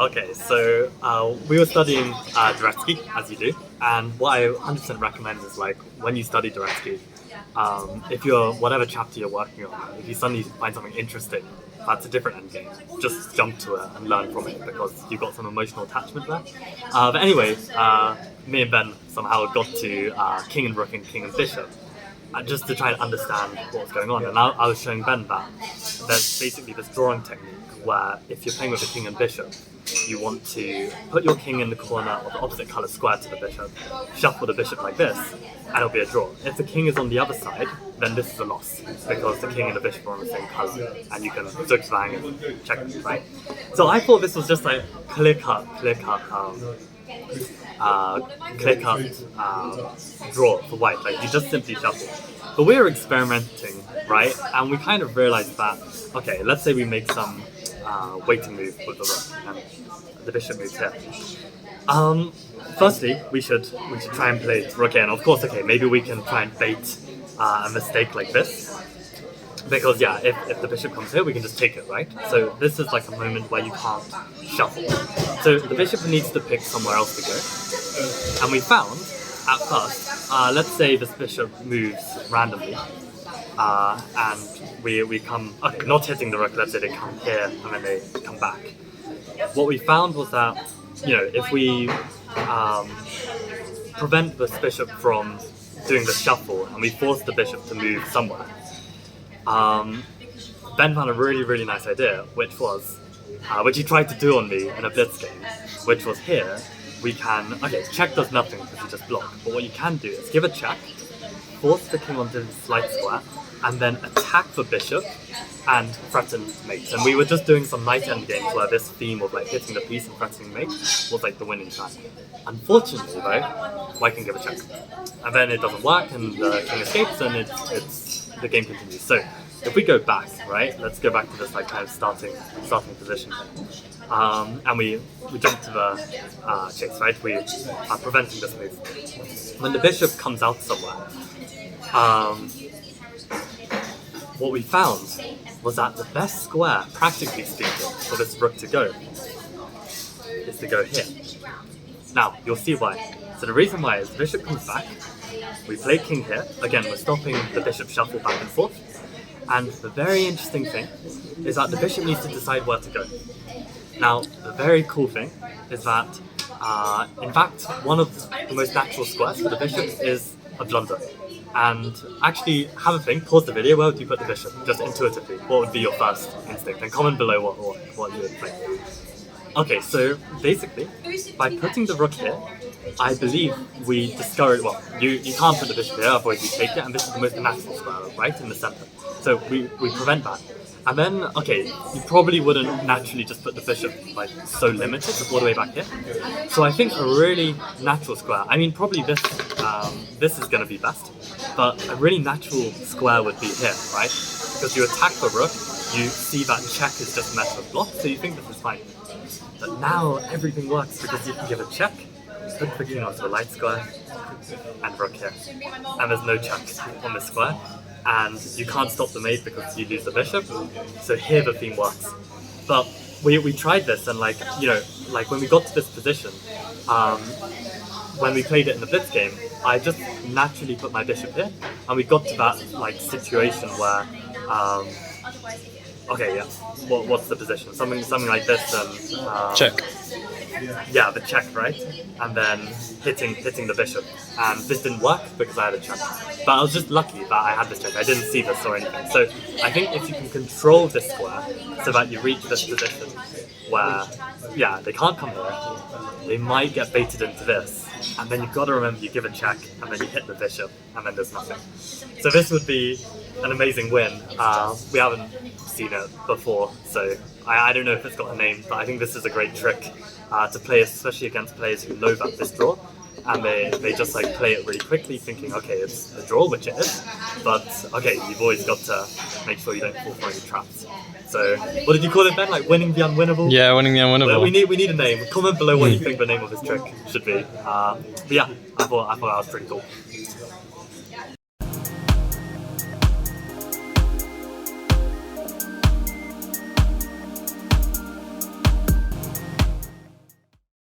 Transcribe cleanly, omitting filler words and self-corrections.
Okay, so we were studying Dvoretsky, as you do, and what I 100% recommend is like when you study Dvoretsky, if you're whatever chapter you're working on, if you suddenly find something interesting, that's a different endgame. Just jump to it and learn from it because you've got some emotional attachment there. But anyway, me and Ben somehow got to king and rook and king and bishop, just to try and understand what's going on. And I was showing Ben that there's basically this drawing technique where if you're playing with a king and bishop, you want to put your king in the corner of the opposite colour square to the bishop, shuffle the bishop like this, and it'll be a draw. If the king is on the other side, then this is a loss, because the king and the bishop are on the same colour, and you can zugzwang and check it, right? So I thought this was just like clear-cut draw for white, like you just simply shuffle. But we were experimenting, right? And we kind of realized that, okay, let's say we make some waiting move with the rook and the bishop moves here. Firstly, we should try and play rook here. And of course, okay, maybe we can try and bait a mistake like this. Because yeah, if the bishop comes here, we can just take it, right? So this is like a moment where you can't shuffle. So the bishop needs to pick somewhere else to go. And we found, at first, let's say this bishop moves randomly. And we come, okay, not hitting the rook, let's say they come here and then they come back. What we found was that, you know, if we prevent this bishop from doing the shuffle and we force the bishop to move somewhere, Ben found a really, really nice idea, which was, which he tried to do on me in a blitz game, which was here, we can, okay, check does nothing because you just block, but what you can do is give a check, force the king onto the slight square, and then attack the bishop and threaten mate. And we were just doing some knight end games where this theme of like hitting the piece and threatening mate was like the winning time. Unfortunately though, white can give a check. And then it doesn't work and the king escapes and the game continues. So if we go back, right, let's go back to this like kind of starting position here. And we jump to the chase, right? We are preventing this move. When the bishop comes out somewhere, what we found was that the best square, practically speaking, for this rook to go is to go here. Now, you'll see why. So the reason why is the bishop comes back, we play king here. Again, we're stopping the bishop shuffle back and forth. And the very interesting thing is that the bishop needs to decide where to go. Now, the very cool thing is that, in fact, one of the most natural squares for the bishop is a blunder. And actually, have a think, pause the video, where would you put the bishop? Just intuitively, what would be your first instinct? And comment below what you would play. Okay, so basically, by putting the rook here, I believe we discourage, well, you can't put the bishop here, otherwise you take it, and this is the most natural square, right, in the center. So we prevent that. And then, okay, you probably wouldn't naturally just put the bishop like so limited all the way back here. So I think a really natural square, I mean probably this is going to be best, but a really natural square would be here, right? Because you attack the rook, you see that check is just met with block, so you think this is fine. But now everything works because you can give a check, put the king onto the light square, and rook here. And there's no check on this square. And you can't stop the mate because you lose the bishop, so here the theme works. But we tried this and like, you know, like when we got to this position, when we played it in the blitz game, I just naturally put my bishop here, and we got to that like situation where, okay, yeah, what's the position? Something like this and check. Yeah, the check, right? And then hitting the bishop. And this didn't work because I had a check. But I was just lucky that I had this check. I didn't see this or anything. So I think if you can control this square so that you reach this position where, yeah, they can't come here, they might get baited into this. And then you've got to remember you give a check and then you hit the bishop and then there's nothing. So this would be an amazing win. We haven't seen it before, so I don't know if it's got a name, but I think this is a great trick to play, especially against players who know that this draw, and they just like play it really quickly, thinking, okay, it's a draw, which it is, but okay, you've always got to make sure you don't fall for any traps. So, what did you call it, Ben? Like winning the unwinnable? Yeah, winning the unwinnable. Well, we need a name. Comment below what you think the name of this trick should be. But yeah, I thought that was pretty cool.